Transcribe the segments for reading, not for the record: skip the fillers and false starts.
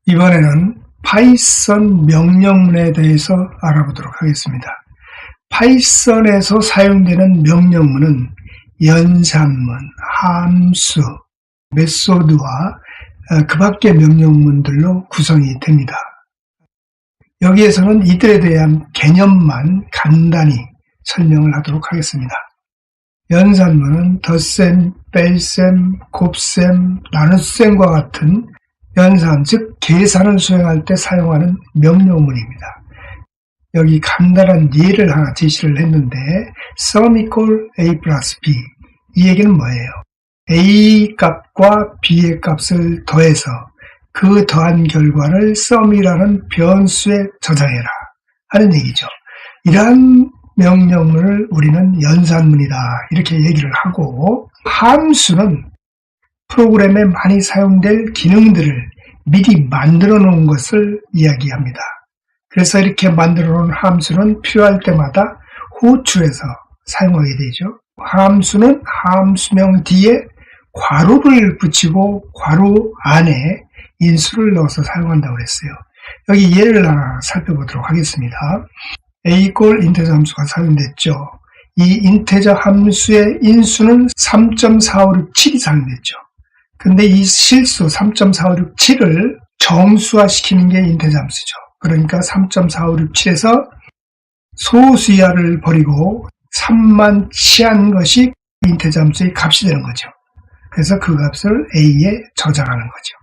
이번에는 파이썬 명령문에 대해서 알아보도록 하겠습니다. 파이썬에서 사용되는 명령문은 연산문, 함수, 메소드와 그 밖의 명령문들로 구성이 됩니다. 여기에서는 이들에 대한 개념만 간단히 설명을 하도록 하겠습니다. 연산문은 덧셈, 뺄셈, 곱셈, 나눗셈과 같은 연산, 즉 계산을 수행할 때 사용하는 명령문입니다. 여기 간단한 예를 하나 제시를 했는데 sum equal a plus b, 이 얘기는 뭐예요? a 값과 b의 값을 더해서 그 더한 결과를 sum이라는 변수에 저장해라 하는 얘기죠. 이러한 명령문을 우리는 연산문이다 이렇게 얘기를 하고, 함수는 프로그램에 많이 사용될 기능들을 미리 만들어 놓은 것을 이야기합니다. 그래서 이렇게 만들어 놓은 함수는 필요할 때마다 호출해서 사용하게 되죠. 함수는 함수명 뒤에 괄호를 붙이고 괄호 안에 인수를 넣어서 사용한다고 그랬어요. 여기 예를 하나 살펴보도록 하겠습니다. a equal 인테저 함수가 사용됐죠. 이 인테저 함수의 인수는 3.4567이 사용됐죠. 근데 이 실수 3.4567을 정수화시키는 게 인테저 함수죠. 그러니까 3.4567에서 소수 이하를 버리고 3만 치한 것이 인테저 함수의 값이 되는 거죠. 그래서 그 값을 a에 저장하는 거죠.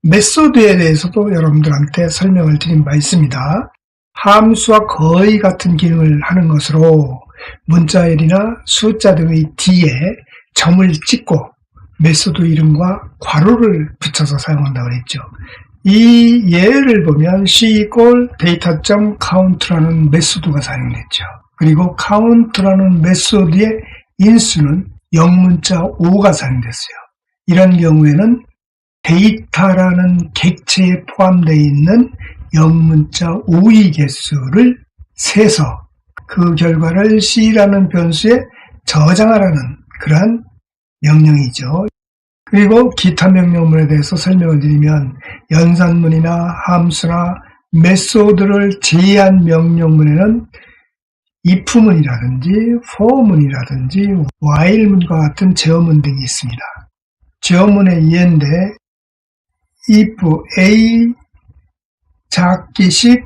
메소드에 대해서도 여러분들한테 설명을 드린 바 있습니다. 함수와 거의 같은 기능을 하는 것으로 문자열이나 숫자 등의 뒤에 점을 찍고 메소드 이름과 괄호를 붙여서 사용한다고 했죠. 이 예를 보면 c equal data.count라는 메소드가 사용됐죠. 그리고 count라는 메소드의 인수는 영문자 5가 사용됐어요. 이런 경우에는 데이터라는 객체에 포함되어 있는 영문자 5의 개수를 세서 그 결과를 c라는 변수에 저장하라는 그러한 명령이죠. 그리고 기타 명령문에 대해서 설명을 드리면 연산문이나 함수나 메소드를 제외한 명령문에는 if문이라든지 for문이라든지 while문과 같은 제어문 등이 있습니다. 제어문의 예인데 if a 작기 10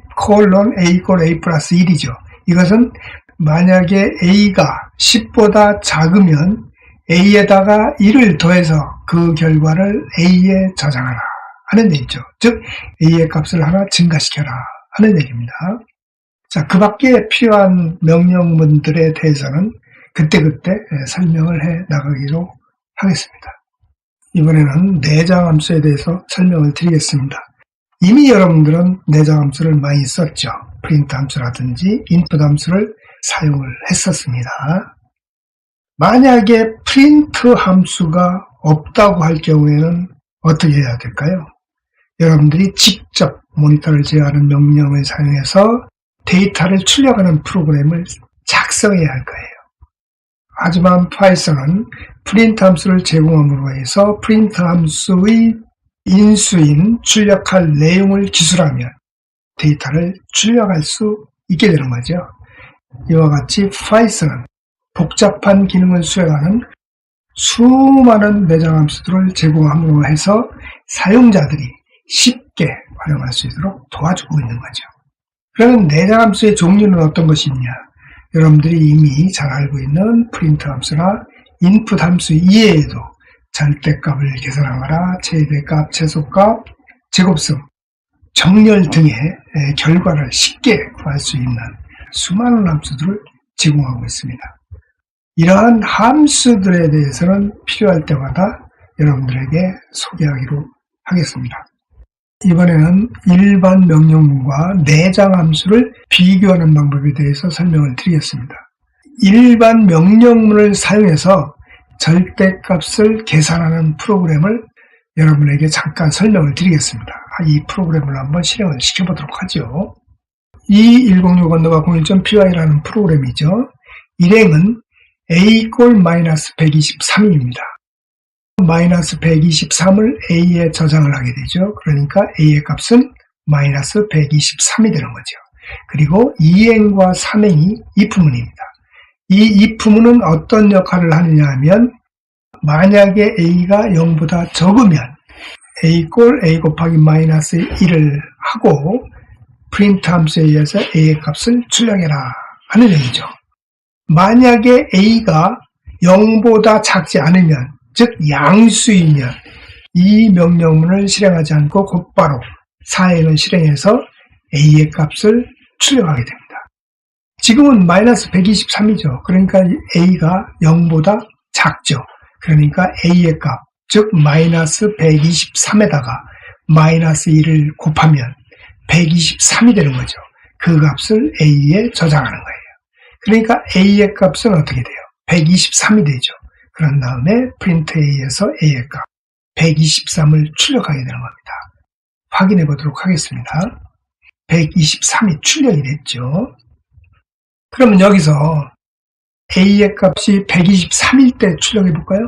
a equal a 플러스 1이죠. 이것은 만약에 a가 10보다 작으면 a에다가 1을 더해서 그 결과를 a에 저장하라 하는 얘기죠. 즉 a의 값을 하나 증가시켜라 하는 얘기입니다. 자, 그 밖에 필요한 명령문들에 대해서는 그때그때 설명을 해 나가기로 하겠습니다. 이번에는 내장함수에 대해서 설명을 드리겠습니다. 이미 여러분들은 내장함수를 많이 썼죠. 프린트 함수라든지 인풋 함수를 사용을 했었습니다. 만약에 프린트 함수가 없다고 할 경우에는 어떻게 해야 될까요? 여러분들이 직접 모니터를 제어하는 명령을 사용해서 데이터를 출력하는 프로그램을 작성해야 할 거예요. 하지만 파이썬은 프린트 함수를 제공함으로 해서 프린트 함수의 인수인 출력할 내용을 기술하면 데이터를 출력할 수 있게 되는 거죠. 이와 같이 파이썬은 복잡한 기능을 수행하는 수많은 내장 함수들을 제공함으로 해서 사용자들이 쉽게 활용할 수 있도록 도와주고 있는 거죠. 그러면 내장 함수의 종류는 어떤 것이 있냐? 여러분들이 이미 잘 알고 있는 프린트 함수나 인풋 함수 이외에도 절대값을 계산하거나 최대값, 최소값, 제곱승, 정렬 등의 결과를 쉽게 구할 수 있는 수많은 함수들을 제공하고 있습니다. 이러한 함수들에 대해서는 필요할 때마다 여러분들에게 소개하기로 하겠습니다. 이번에는 일반 명령문과 내장 함수를 비교하는 방법에 대해서 설명을 드리겠습니다. 일반 명령문을 사용해서 절대값을 계산하는 프로그램을 여러분에게 잠깐 설명을 드리겠습니다. 이 프로그램을 한번 실행을 시켜보도록 하죠. E1065-01.py라는 프로그램이죠. 일행은 a equal -123입니다. 마이너스 123을 A에 저장을 하게 되죠. 그러니까 A의 값은 마이너스 123이 되는 거죠. 그리고 2행과 3행이 if문입니다. 이 if문은 어떤 역할을 하느냐 하면 만약에 A가 0보다 적으면 A 꼴 A 곱하기 마이너스 1을 하고 프린트 함수에 의해서 A의 값을 출력해라 하는 얘기죠. 만약에 A가 0보다 작지 않으면, 즉 양수이면 이 명령문을 실행하지 않고 곧바로 4행을 실행해서 A의 값을 출력하게 됩니다. 지금은 마이너스 123이죠. 그러니까 A가 0보다 작죠. 그러니까 A의 값, 즉 마이너스 123에다가 마이너스 1을 곱하면 123이 되는 거죠. 그 값을 A에 저장하는 거예요. 그러니까 A의 값은 어떻게 돼요? 123이 되죠. 그런 다음에 프린트 A에서 A의 값 123을 출력하게 되는 겁니다. 확인해 보도록 하겠습니다. 123이 출력이 됐죠. 그러면 여기서 A의 값이 123일 때 출력해 볼까요?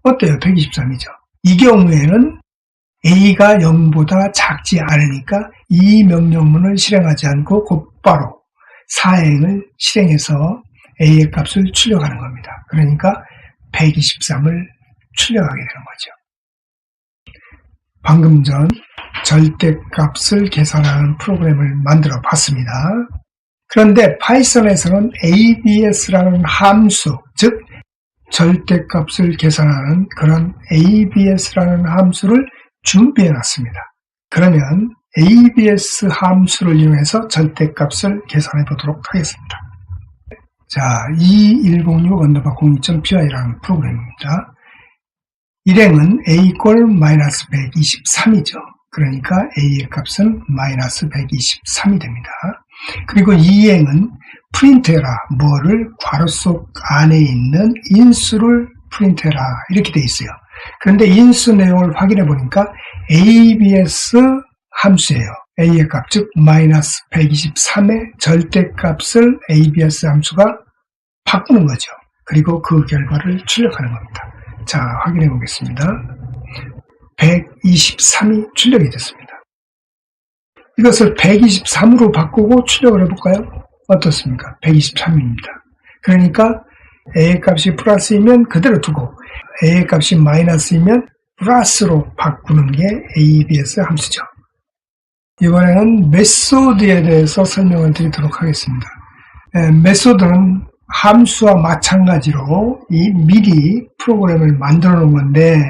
어때요? 123이죠. 이 경우에는 A가 0보다 작지 않으니까 이 명령문을 실행하지 않고 곧바로 4행을 실행해서 A의 값을 출력하는 겁니다. 그러니까 123을 출력하게 되는 거죠. 방금 전 절대값을 계산하는 프로그램을 만들어 봤습니다. 그런데 파이썬에서는 abs라는 함수, 즉 절대값을 계산하는 그런 abs라는 함수를 준비해 놨습니다. 그러면 abs 함수를 이용해서 절대값을 계산해 보도록 하겠습니다. 자, 2106_02.py라는 프로그램입니다. 일행은 a 꼴 마이너스 123이죠. 그러니까 a의 값은 마이너스 123이 됩니다. 그리고 2행은 프린트해라, 뭐를 괄호 속 안에 있는 인수를 프린트해라 이렇게 돼 있어요. 그런데 인수 내용을 확인해 보니까 abs 함수예요. a의 값, 즉 마이너스 123의 절대값을 abs 함수가 바꾸는 거죠. 그리고 그 결과를 출력하는 겁니다. 자, 확인해 보겠습니다. 123이 출력이 됐습니다. 이것을 123으로 바꾸고 출력을 해볼까요? 어떻습니까? 123입니다. 그러니까 A의 값이 플러스이면 그대로 두고 A의 값이 마이너스이면 플러스로 바꾸는 게 abs 함수죠. 이번에는 메소드에 대해서 설명을 드리도록 하겠습니다. 메소드는 함수와 마찬가지로 미리 프로그램을 만들어 놓은 건데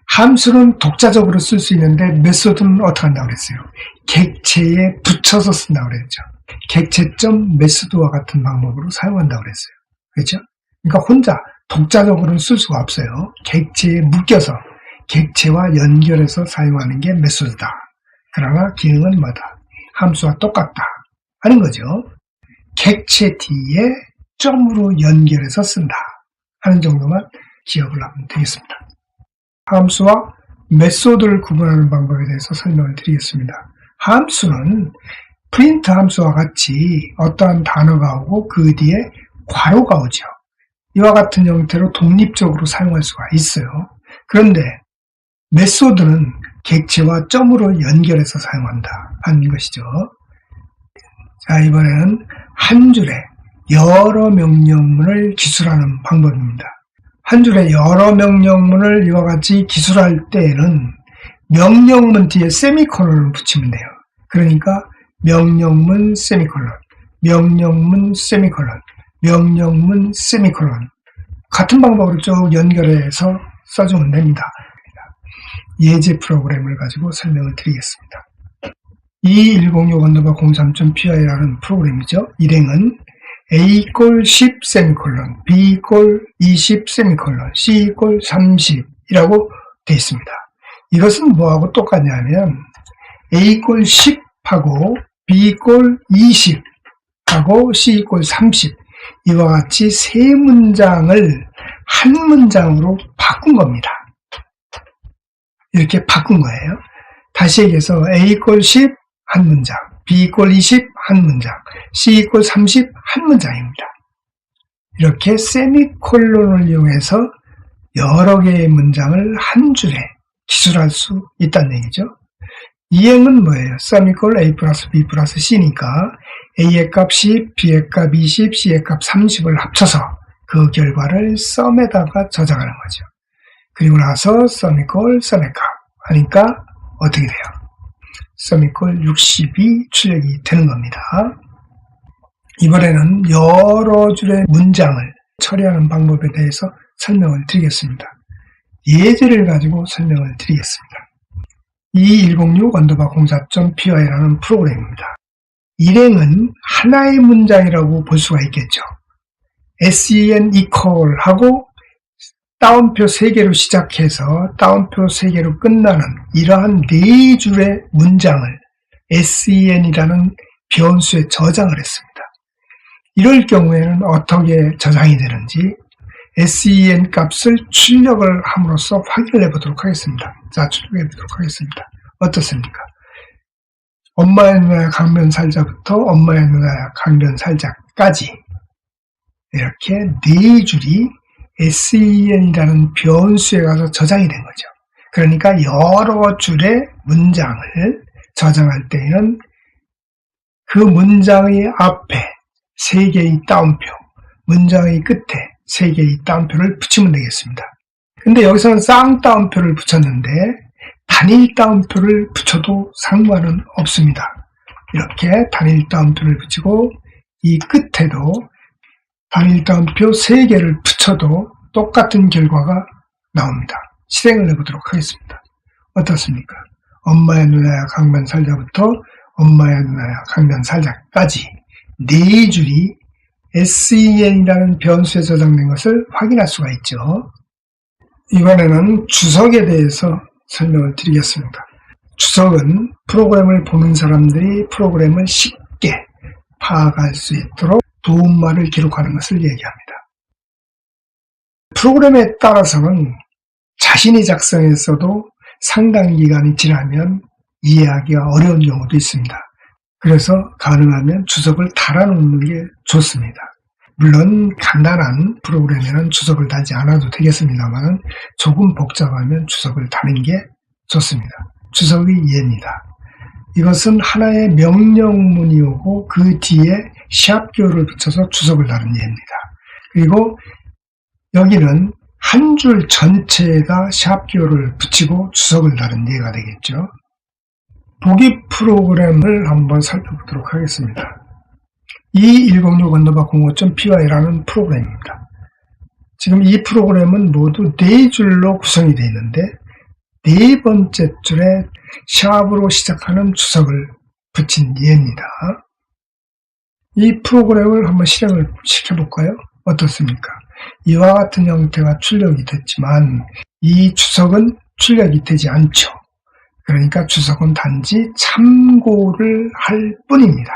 함수는 독자적으로 쓸 수 있는데 메소드는 어떻게 한다고 그랬어요? 객체에 붙여서 쓴다고 그랬죠. 객체점 메소드와 같은 방법으로 사용한다고 그랬어요. 그렇죠? 그러니까 혼자 독자적으로는 쓸 수가 없어요. 객체에 묶여서 객체와 연결해서 사용하는 게 메소드다. 그러나 기능은 뭐다? 함수와 똑같다 하는 거죠. 객체 뒤에 점으로 연결해서 쓴다 하는 정도만 기억을 하면 되겠습니다. 함수와 메소드를 구분하는 방법에 대해서 설명을 드리겠습니다. 함수는 프린트 함수와 같이 어떠한 단어가 오고 그 뒤에 괄호가 오죠. 이와 같은 형태로 독립적으로 사용할 수가 있어요. 그런데 메소드는 객체와 점으로 연결해서 사용한다 하는 것이죠. 자, 이번에는 한 줄에 여러 명령문을 기술하는 방법입니다. 한 줄에 여러 명령문을 이와 같이 기술할 때에는 명령문 뒤에 세미콜론을 붙이면 돼요. 그러니까 명령문 세미콜론, 명령문 세미콜론, 명령문 세미콜론 같은 방법으로 쭉 연결해서 써주면 됩니다. 예제 프로그램을 가지고 설명을 드리겠습니다. 2106_03.py라는 프로그램이죠. 일행은 A 꼴 10 세미콜론, B 꼴 20 세미콜론, C 꼴 30이라고 되어 있습니다. 이것은 뭐하고 똑같냐면 A 꼴 10하고 B 꼴 20하고 C 꼴 30 이와 같이 세 문장을 한 문장으로 바꾼 겁니다. 이렇게 바꾼 거예요. 다시 얘기해서 A 꼴 10 한 문장, B 꼴 20 한 문장, C 꼴 30 한 문장입니다. 이렇게 세미콜론을 이용해서 여러 개의 문장을 한 줄에 기술할 수 있다는 얘기죠. 이행은 뭐예요? sum이꼴 a 플러스 b 플러스 c니까 a의 값 10, b의 값 20, c의 값 30을 합쳐서 그 결과를 sum에다가 저장하는 거죠. 그리고 나서 sum이꼴 sum의 값 하니까 어떻게 돼요? sum이꼴 60이 출력이 되는 겁니다. 이번에는 여러 줄의 문장을 처리하는 방법에 대해서 설명을 드리겠습니다. 예제를 가지고 설명을 드리겠습니다. 2106_공사.py라는 프로그램입니다. 일행은 하나의 문장이라고 볼 수가 있겠죠. sen equal 하고 따옴표 3개로 시작해서 따옴표 3개로 끝나는 이러한 4줄의 문장을 sen이라는 변수에 저장을 했습니다. 이럴 경우에는 어떻게 저장이 되는지 sen 값을 출력을 함으로써 확인을 해보도록 하겠습니다. 자, 출력해 보도록 하겠습니다. 어떻습니까? 엄마의 누나야 강변 살자부터 엄마의 누나야 강변 살자까지 이렇게 4줄이 sen이라는 변수에 가서 저장이 된 거죠. 그러니까 여러 줄의 문장을 저장할 때에는 그 문장의 앞에 3개의 따옴표, 문장의 끝에 3개의 따옴표를 붙이면 되겠습니다. 근데 여기서는 쌍따옴표를 붙였는데 단일 따옴표를 붙여도 상관은 없습니다. 이렇게 단일 따옴표를 붙이고 이 끝에도 단일 따옴표 3개를 붙여도 똑같은 결과가 나옵니다. 실행을 해보도록 하겠습니다. 어떻습니까? 엄마의 누나야 강변 살자부터 엄마의 누나야 강변 살자까지 4줄이 sen이라는 변수에 저장된 것을 확인할 수가 있죠. 이번에는 주석에 대해서 설명을 드리겠습니다. 주석은 프로그램을 보는 사람들이 프로그램을 쉽게 파악할 수 있도록 도움말을 기록하는 것을 얘기합니다. 프로그램에 따라서는 자신이 작성했어도 상당 기간이 지나면 이해하기가 어려운 경우도 있습니다. 그래서 가능하면 주석을 달아놓는 게 좋습니다. 물론 간단한 프로그램에는 주석을 달지 않아도 되겠습니다만 조금 복잡하면 주석을 다는 게 좋습니다. 주석의 예입니다. 이것은 하나의 명령문이 오고 그 뒤에 샵기호를 붙여서 주석을 다는 예입니다. 그리고 여기는 한 줄 전체에다 샵기호를 붙이고 주석을 다는 예가 되겠죠. 보기 프로그램을 한번 살펴보도록 하겠습니다. 2106_05.py라는 프로그램입니다. 지금 이 프로그램은 모두 4줄로 구성이 되어 있는데 4번째 줄에 샵으로 시작하는 주석을 붙인 예입니다. 이 프로그램을 한번 실행을 시켜볼까요? 어떻습니까? 이와 같은 형태가 출력이 됐지만 이 주석은 출력이 되지 않죠. 그러니까 주석은 단지 참고를 할 뿐입니다.